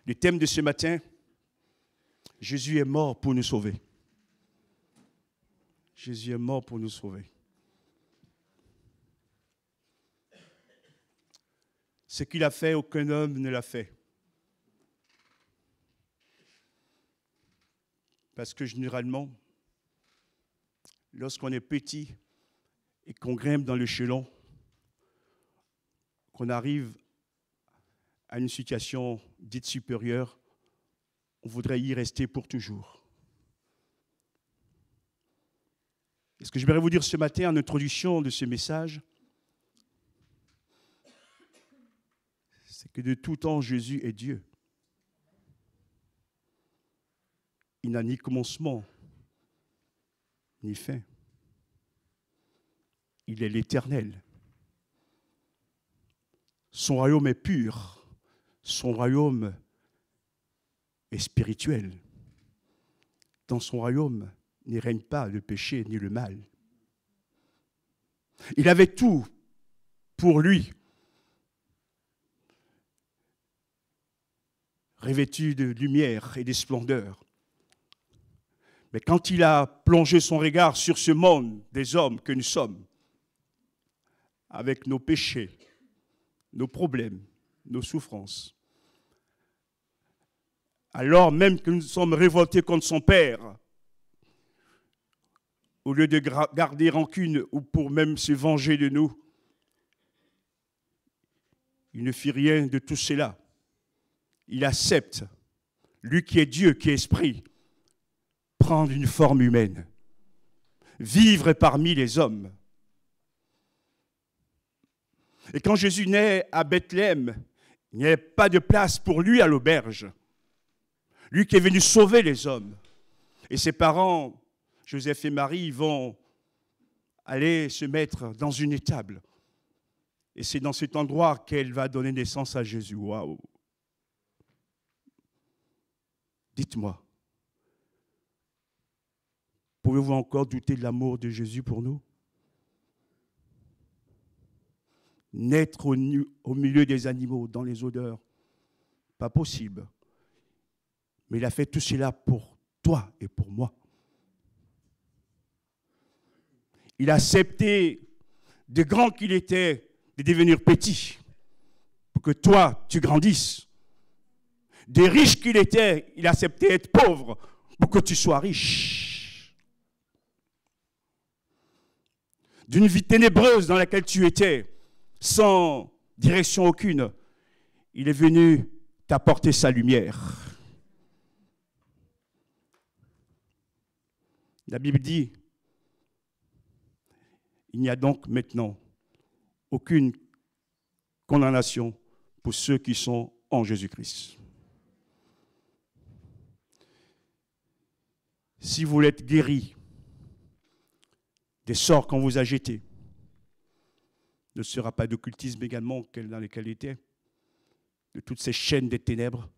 Le thème de ce matin, Jésus est mort pour nous sauver. Jésus est mort pour nous sauver. Ce qu'il a fait, aucun homme ne l'a fait. Parce que généralement, lorsqu'on est petit et qu'on grimpe dans l'échelon, qu'on arrive à une situation dite supérieure, on voudrait y rester pour toujours. Et ce que j'aimerais vous dire ce matin en introduction de ce message, c'est que de tout temps, Jésus est Dieu. Il n'a ni commencement, ni fin. Il est l'Éternel. Son royaume est pur. Son royaume est spirituel. Dans son royaume, n'y règne pas le péché ni le mal. Il avait tout pour lui, revêtu de lumière et de splendeur. Mais quand il a plongé son regard sur ce monde des hommes que nous sommes, avec nos péchés, nos problèmes, nos souffrances, alors même que nous sommes révoltés contre son Père, au lieu de garder rancune ou pour même se venger de nous, il ne fit rien de tout cela. Il accepte, lui qui est Dieu, qui est esprit, prendre une forme humaine, vivre parmi les hommes. Et quand Jésus naît à Bethléem, il n'y avait pas de place pour lui à l'auberge. Lui qui est venu sauver les hommes. Et ses parents, Joseph et Marie, vont aller se mettre dans une étable. Et c'est dans cet endroit qu'elle va donner naissance à Jésus. Waouh! Dites-moi, pouvez-vous encore douter de l'amour de Jésus pour nous? Naître au milieu des animaux, dans les odeurs, pas possible. Mais il a fait tout cela pour toi et pour moi. Il a accepté, de grand qu'il était, de devenir petit, pour que toi, tu grandisses. Des riches qu'il était, il a accepté d'être pauvre, pour que tu sois riche. D'une vie ténébreuse dans laquelle tu étais, sans direction aucune, il est venu t'apporter sa lumière. La Bible dit, il n'y a donc maintenant aucune condamnation pour ceux qui sont en Jésus-Christ. Si vous voulez être guéri des sorts qu'on vous a jetés, ne sera pas d'occultisme également dans lesquels il était, de toutes ces chaînes des ténèbres,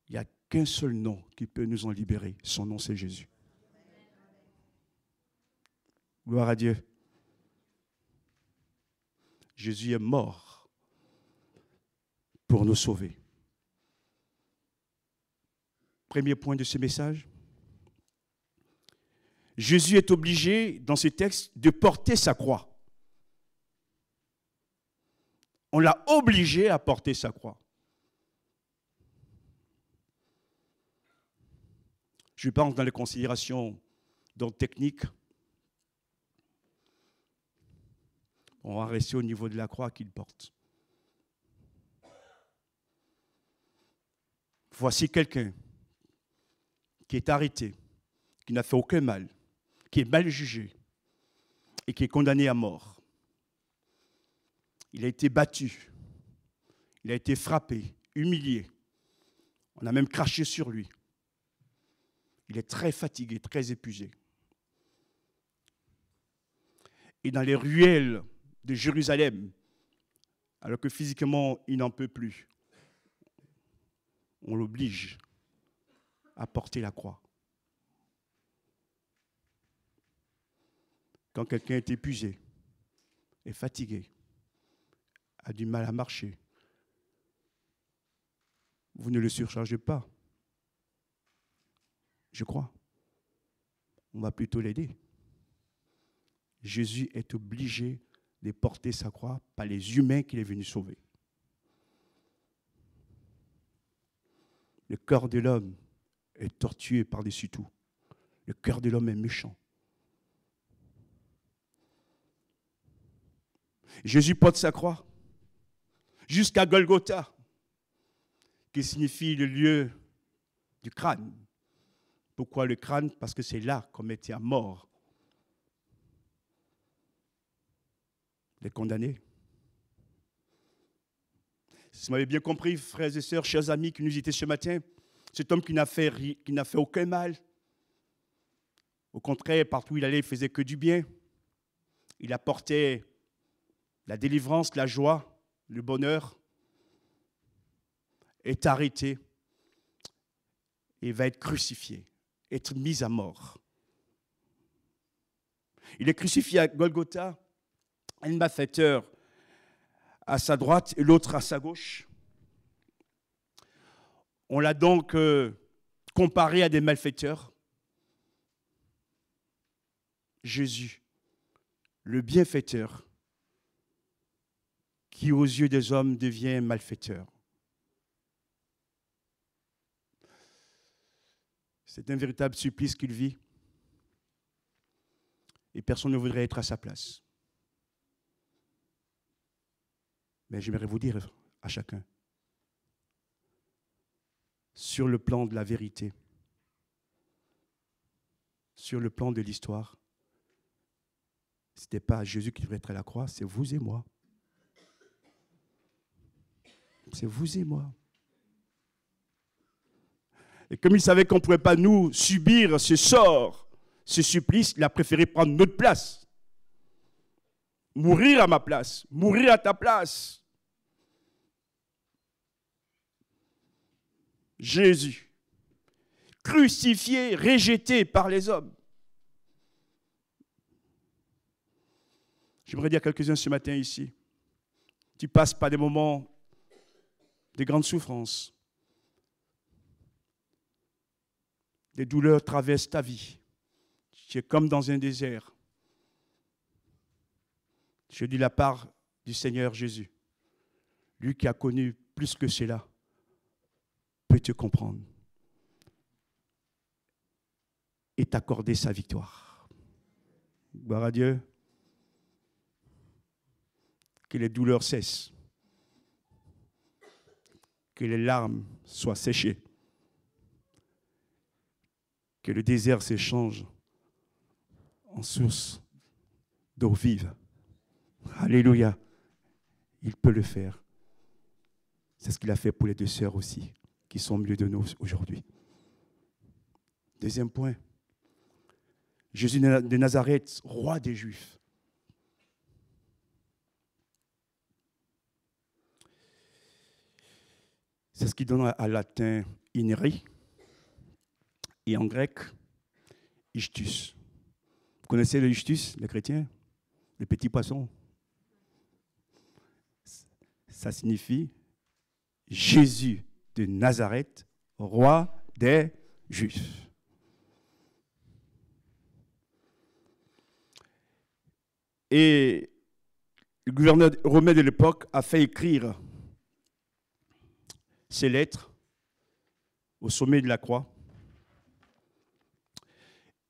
il n'y a qu'un seul nom qui peut nous en libérer. Son nom, c'est Jésus. Gloire à Dieu. Jésus est mort pour nous sauver. Premier point de ce message. Jésus est obligé, dans ce texte, de porter sa croix. On l'a obligé à porter sa croix. Je pense dans les considérations d'ordre technique. On va rester au niveau de la croix qu'il porte. Voici quelqu'un qui est arrêté, qui n'a fait aucun mal, qui est mal jugé et qui est condamné à mort. Il a été battu, il a été frappé, humilié. On a même craché sur lui. Il est très fatigué, très épuisé. Et dans les ruelles de Jérusalem, alors que physiquement il n'en peut plus, on l'oblige à porter la croix. Quand quelqu'un est épuisé, est fatigué, a du mal à marcher, vous ne le surchargez pas. Je crois. On va plutôt l'aider. Jésus est obligé de porter sa croix par les humains qu'il est venu sauver. Le cœur de l'homme est tortueux par-dessus tout. Le cœur de l'homme est méchant. Jésus porte sa croix jusqu'à Golgotha, qui signifie le lieu du crâne. Pourquoi le crâne? Parce que c'est là qu'on mettait à mort les condamnés. Si vous m'avez bien compris, frères et sœurs, chers amis qui nous étaient ce matin, cet homme qui n'a fait aucun mal, au contraire, partout où il allait, il faisait que du bien. Il apportait la délivrance, la joie, le bonheur, est arrêté et va être crucifié, être mis à mort. Il est crucifié à Golgotha, un malfaiteur à sa droite et l'autre à sa gauche. On l'a donc comparé à des malfaiteurs. Jésus, le bienfaiteur, qui aux yeux des hommes devient malfaiteur. C'est un véritable supplice qu'il vit et personne ne voudrait être à sa place. Mais j'aimerais vous dire à chacun, sur le plan de la vérité, sur le plan de l'histoire, ce n'était pas Jésus qui devrait être à la croix, c'est vous et moi. C'est vous et moi. Et comme il savait qu'on ne pouvait pas nous subir ce sort, ce supplice, il a préféré prendre notre place. Mourir à ma place, mourir à ta place. Jésus, crucifié, rejeté par les hommes. J'aimerais dire à quelques-uns ce matin ici, tu passes par des moments de grandes souffrances. Des douleurs traversent ta vie. Tu es comme dans un désert. Je dis la part du Seigneur Jésus. Lui qui a connu plus que cela peut te comprendre et t'accorder sa victoire. Gloire à Dieu. Que les douleurs cessent. Que les larmes soient séchées. Que le désert s'échange en source d'eau vive. Alléluia. Il peut le faire. C'est ce qu'il a fait pour les deux sœurs aussi, qui sont au milieu de nous aujourd'hui. Deuxième point. Jésus de Nazareth, roi des Juifs. C'est ce qui donne à latin ineri et en grec ichtus. Vous connaissez le ichtus, les chrétiens? Le petit poisson. Ça signifie Jésus de Nazareth, roi des Juifs. Et le gouverneur romain de l'époque a fait écrire ces lettres au sommet de la croix.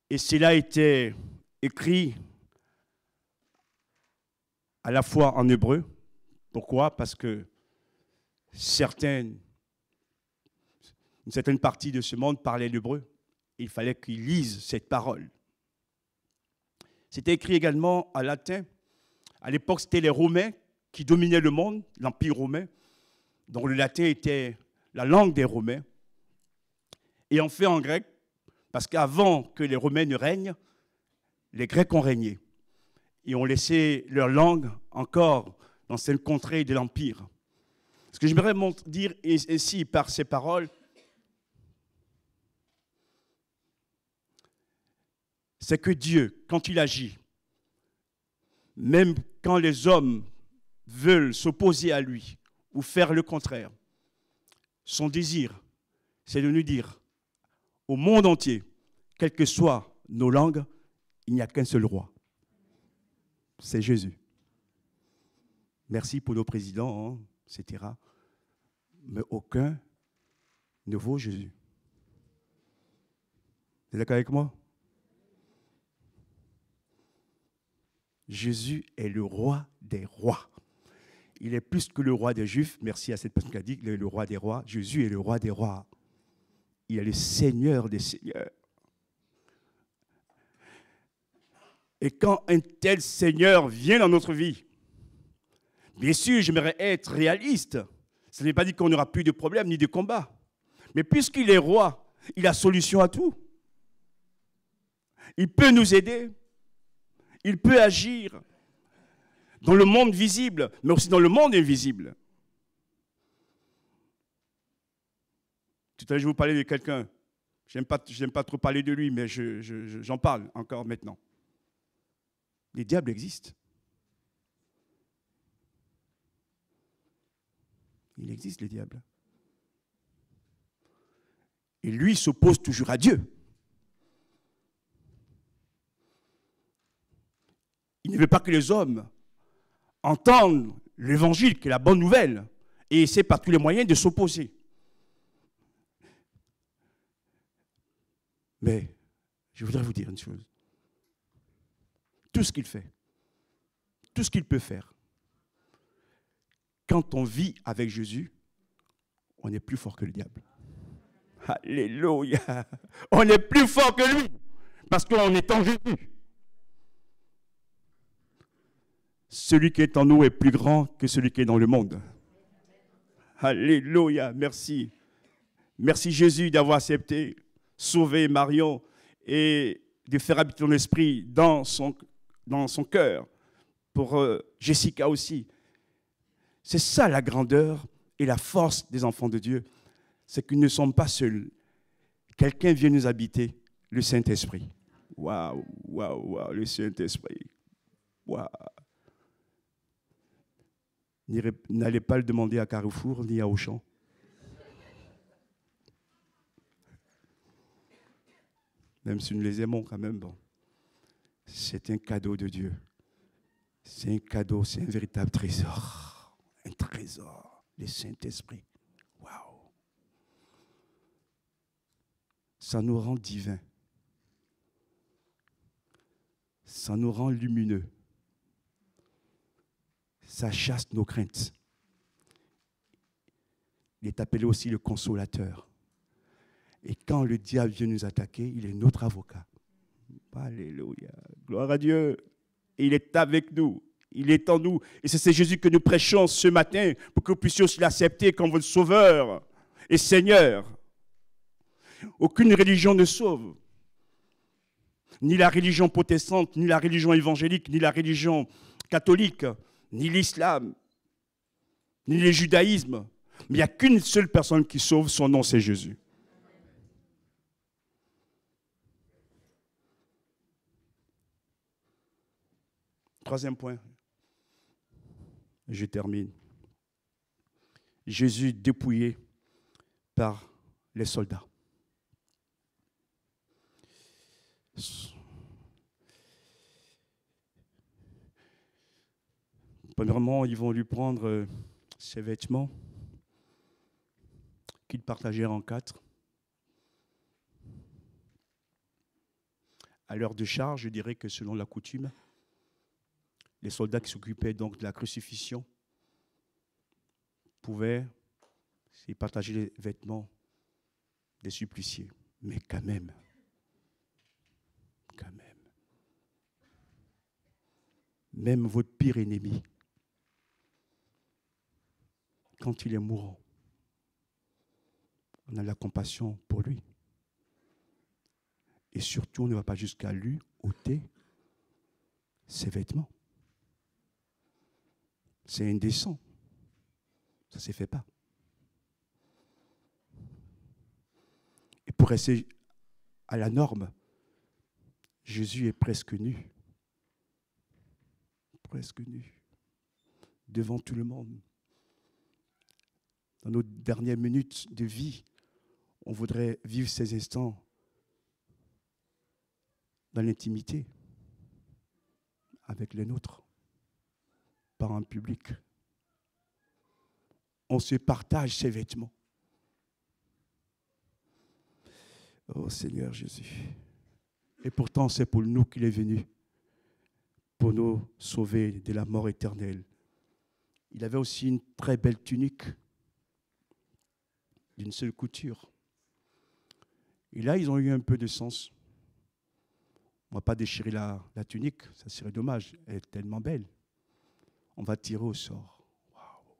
Et cela était écrit à la fois en hébreu. Pourquoi? Parce que une certaine partie de ce monde parlait l'hébreu. Il fallait qu'ils lisent cette parole. C'était écrit également en latin. À l'époque, c'était les Romains qui dominaient le monde, l'Empire romain. Donc le latin était la langue des Romains. Et on fait en grec, parce qu'avant que les Romains ne règnent, les Grecs ont régné. Et ont laissé leur langue encore dans cette contrée de l'Empire. Ce que j'aimerais dire ici par ces paroles, c'est que Dieu, quand il agit, même quand les hommes veulent s'opposer à lui ou faire le contraire, son désir, c'est de nous dire au monde entier, quelles que soient nos langues, il n'y a qu'un seul roi. C'est Jésus. Merci pour nos présidents, hein, etc. Mais aucun ne vaut Jésus. Vous êtes d'accord avec moi? Jésus est le roi des rois. Il est plus que le roi des Juifs. Merci à cette personne qui a dit qu'il est le roi des rois. Jésus est le roi des rois. Il est le Seigneur des seigneurs. Et quand un tel Seigneur vient dans notre vie, bien sûr, j'aimerais être réaliste. Ça ne veut pas dire qu'on n'aura plus de problèmes ni de combats. Mais puisqu'il est roi, il a solution à tout. Il peut nous aider. Il peut agir dans le monde visible, mais aussi dans le monde invisible. Tout à l'heure, je vous parlais de quelqu'un. Je n'aime pas trop parler de lui, mais j'en parle encore maintenant. Les diables existent. Il existe les diables. Et lui s'oppose toujours à Dieu. Il ne veut pas que les hommes entendent l'évangile, qui est la bonne nouvelle, et essaie par tous les moyens de s'opposer. Mais je voudrais vous dire une chose. Tout ce qu'il fait, tout ce qu'il peut faire, quand on vit avec Jésus, on est plus fort que le diable. Alléluia. On est plus fort que lui, parce qu'on est en Jésus. Celui qui est en nous est plus grand que celui qui est dans le monde. Alléluia, merci. Merci Jésus d'avoir accepté, sauvé Marion et de faire habiter ton esprit dans son cœur. Pour Jessica aussi. C'est ça la grandeur et la force des enfants de Dieu. C'est qu'ils ne sont pas seuls. Quelqu'un vient nous habiter, le Saint-Esprit. Waouh, waouh, waouh, le Saint-Esprit. Waouh. N'allez pas le demander à Carrefour ni à Auchan. Même si nous les aimons quand même, bon. C'est un cadeau de Dieu. C'est un cadeau, c'est un véritable trésor. Un trésor, le Saint-Esprit. Waouh! Ça nous rend divins. Ça nous rend lumineux. Ça chasse nos craintes. Il est appelé aussi le consolateur. Et quand le diable vient nous attaquer, il est notre avocat. Alléluia. Gloire à Dieu. Et il est avec nous. Il est en nous. Et c'est Jésus que nous prêchons ce matin pour que vous puissiez aussi l'accepter comme votre sauveur et Seigneur. Aucune religion ne sauve. Ni la religion protestante, ni la religion évangélique, ni la religion catholique, ni l'islam, ni le judaïsme. Mais il n'y a qu'une seule personne qui sauve, son nom c'est Jésus. Troisième point, je termine. Jésus dépouillé par les soldats. Premièrement, ils vont lui prendre ses vêtements qu'ils partagèrent en 4. À l'heure de charge, je dirais que selon la coutume, les soldats qui s'occupaient donc de la crucifixion pouvaient partager les vêtements des suppliciés. Mais quand même, même votre pire ennemi, quand il est mourant, on a la compassion pour lui. Et surtout, on ne va pas jusqu'à lui ôter ses vêtements. C'est indécent. Ça ne se fait pas. Et pour rester à la norme, Jésus est presque nu. Presque nu. Devant tout le monde. dans nos dernières minutes de vie, on voudrait vivre ces instants dans l'intimité avec les nôtres, par un public. On se partage ses vêtements. Oh Seigneur Jésus. Et pourtant, c'est pour nous qu'il est venu, pour nous sauver de la mort éternelle. Il avait aussi une très belle tunique, d'une seule couture. Et là, ils ont eu un peu de sens. On ne va pas déchirer la tunique, ça serait dommage, elle est tellement belle. On va tirer au sort. Waouh.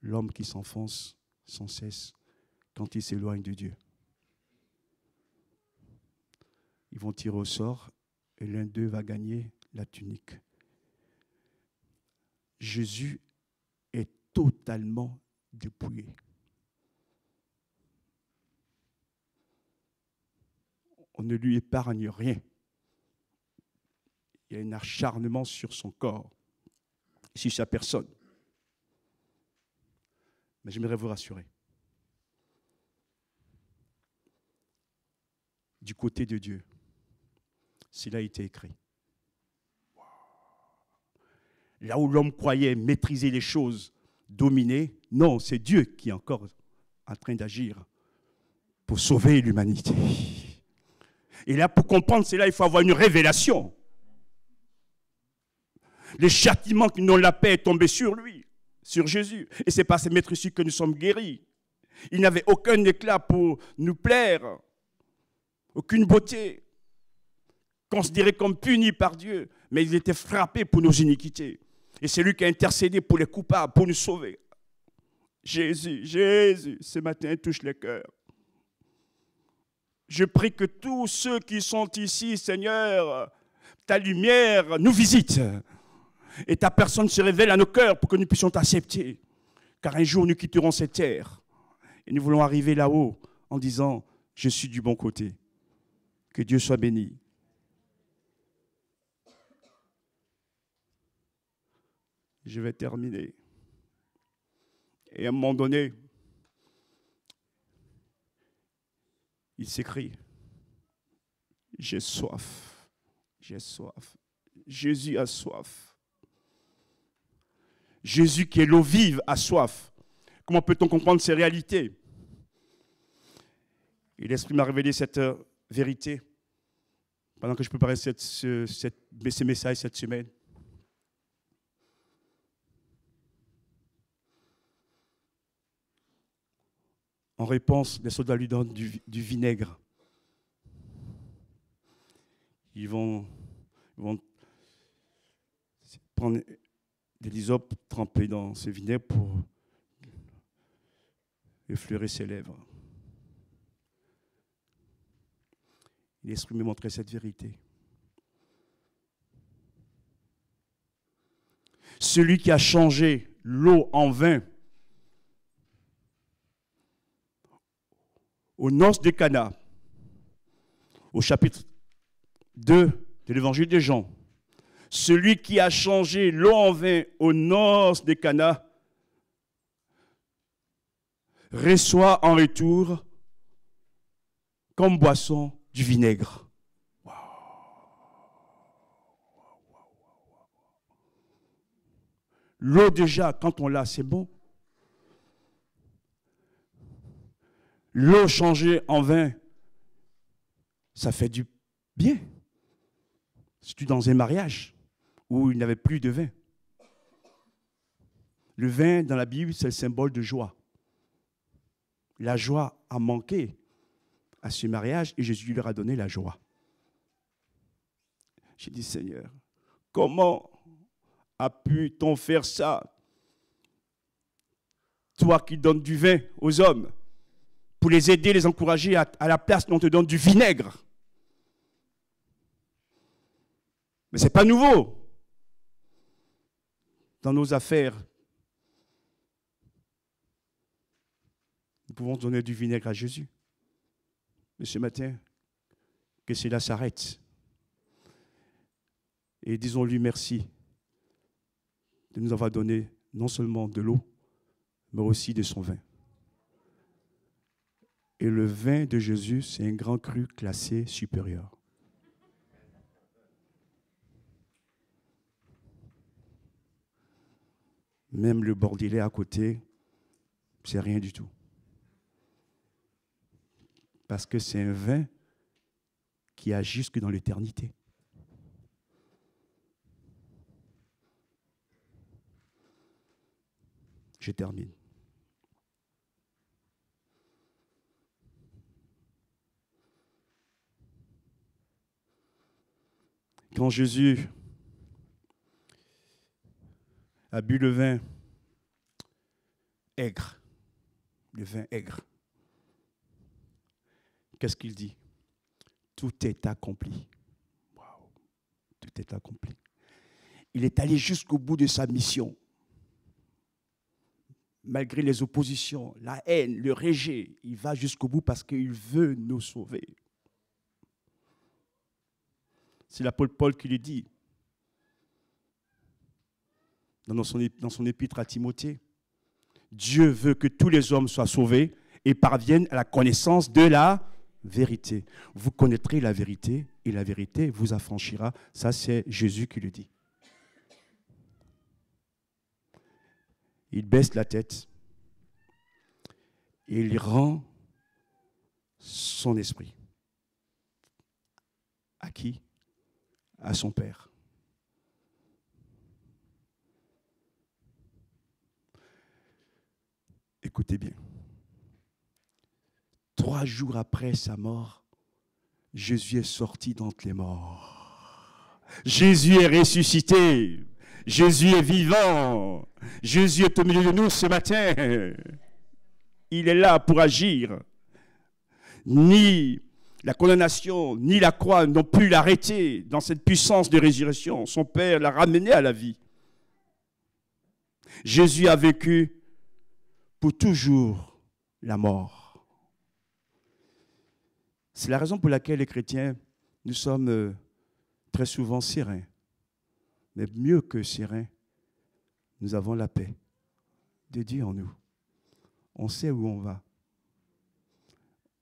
L'homme qui s'enfonce sans cesse quand il s'éloigne de Dieu. Ils vont tirer au sort et l'un d'eux va gagner la tunique. Jésus est totalement dépouillé. On ne lui épargne rien. Il y a un acharnement sur son corps, sur sa personne. Mais j'aimerais vous rassurer. Du côté de Dieu, cela a été écrit. Là où l'homme croyait maîtriser les choses, dominer, non, c'est Dieu qui est encore en train d'agir pour sauver l'humanité. Et là, pour comprendre cela, il faut avoir une révélation. Le châtiment qui nous la paix est tombé sur lui, sur Jésus. Et c'est par ces maîtrises que nous sommes guéris. Il n'avait aucun éclat pour nous plaire, aucune beauté, considéré comme puni par Dieu, mais il était frappé pour nos iniquités. Et c'est lui qui a intercédé pour les coupables, pour nous sauver. Jésus, Jésus, ce matin, touche les cœurs. Je prie que tous ceux qui sont ici, Seigneur, ta lumière nous visite. Et ta personne se révèle à nos cœurs pour que nous puissions t'accepter. Car un jour, nous quitterons cette terre. Et nous voulons arriver là-haut en disant, je suis du bon côté. Que Dieu soit béni. Je vais terminer. Et à un moment donné, il s'écrie, j'ai soif, j'ai soif. Jésus a soif. Jésus qui est l'eau vive a soif. Comment peut-on comprendre ces réalités? Et l'Esprit m'a révélé cette vérité pendant que je préparais ces messages cette semaine. En réponse, les soldats lui donnent du vinaigre. Ils vont prendre des lysopes trempés dans ce vinaigre pour effleurer ses lèvres. L'Esprit me montrait cette vérité. Celui qui a changé l'eau en vin aux noces de Cana, au chapitre 2 de l'évangile de Jean, celui qui a changé l'eau en vin aux noces de Cana reçoit en retour comme boisson du vinaigre. Wow. L'eau déjà, quand on l'a, c'est bon. L'eau changée en vin, ça fait du bien. Surtout dans un mariage où il n'y avait plus de vin. Le vin, dans la Bible, c'est le symbole de joie. La joie a manqué à ce mariage et Jésus leur a donné la joie. J'ai dit, Seigneur, comment a pu-t-on faire ça? Toi qui donnes du vin aux hommes, pour les aider, les encourager, à la place on te donne du vinaigre. Mais ce n'est pas nouveau. Dans nos affaires, nous pouvons donner du vinaigre à Jésus. Mais ce matin, que cela s'arrête. Et disons-lui merci de nous avoir donné non seulement de l'eau, mais aussi de son vin. Et le vin de Jésus, c'est un grand cru classé supérieur. Même le bordelais à côté, c'est rien du tout. Parce que c'est un vin qui a jusque dans l'éternité. Je termine. Quand Jésus a bu le vin aigre, qu'est-ce qu'il dit? Tout est accompli. Waouh, tout est accompli. Il est allé jusqu'au bout de sa mission. Malgré les oppositions, la haine, le rejet, il va jusqu'au bout parce qu'il veut nous sauver. C'est l'apôtre Paul qui le dit dans son épître à Timothée. Dieu veut que tous les hommes soient sauvés et parviennent à la connaissance de la vérité. Vous connaîtrez la vérité et la vérité vous affranchira. Ça, c'est Jésus qui le dit. Il baisse la tête et il rend son esprit. À qui? À son Père. Écoutez bien. 3 jours après sa mort, Jésus est sorti d'entre les morts. Jésus est ressuscité. Jésus est vivant. Jésus est au milieu de nous ce matin. Il est là pour agir. Ni la condamnation, ni la croix n'ont pu l'arrêter dans cette puissance de résurrection. Son Père l'a ramené à la vie. Jésus a vécu pour toujours la mort. C'est la raison pour laquelle les chrétiens, nous sommes très souvent sereins. Mais mieux que sereins, nous avons la paix de Dieu en nous. On sait où on va.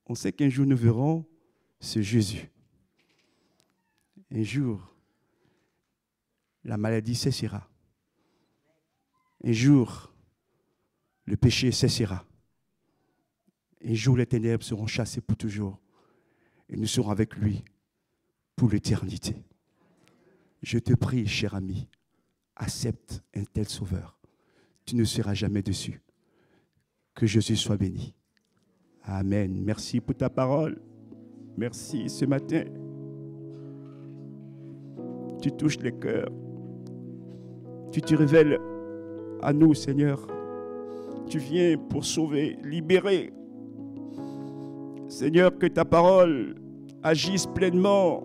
On sait qu'un jour nous verrons ce Jésus. Un jour, la maladie cessera. Un jour, le péché cessera. Un jour, les ténèbres seront chassées pour toujours. Et nous serons avec lui pour l'éternité. Je te prie, cher ami, accepte un tel sauveur. Tu ne seras jamais déçu. Que Jésus soit béni. Amen. Merci pour ta parole. Merci ce matin. Tu touches les cœurs. Tu te révèles à nous, Seigneur. Tu viens pour sauver, libérer. Seigneur, que ta parole agisse pleinement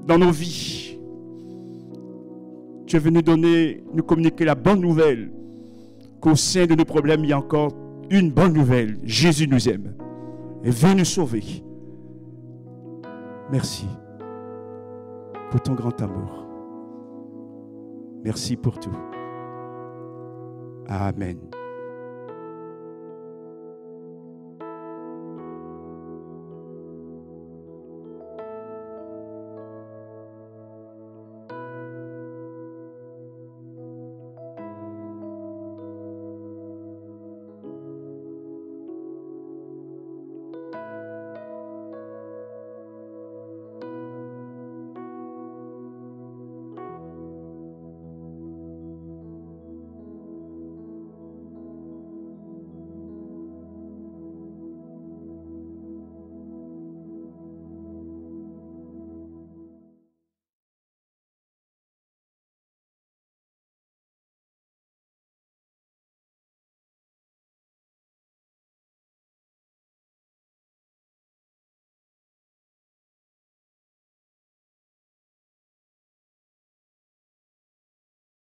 dans nos vies. Tu es venu nous communiquer la bonne nouvelle, qu'au sein de nos problèmes, il y a encore une bonne nouvelle. Jésus nous aime et veut nous sauver. Merci pour ton grand amour. Merci pour tout. Amen.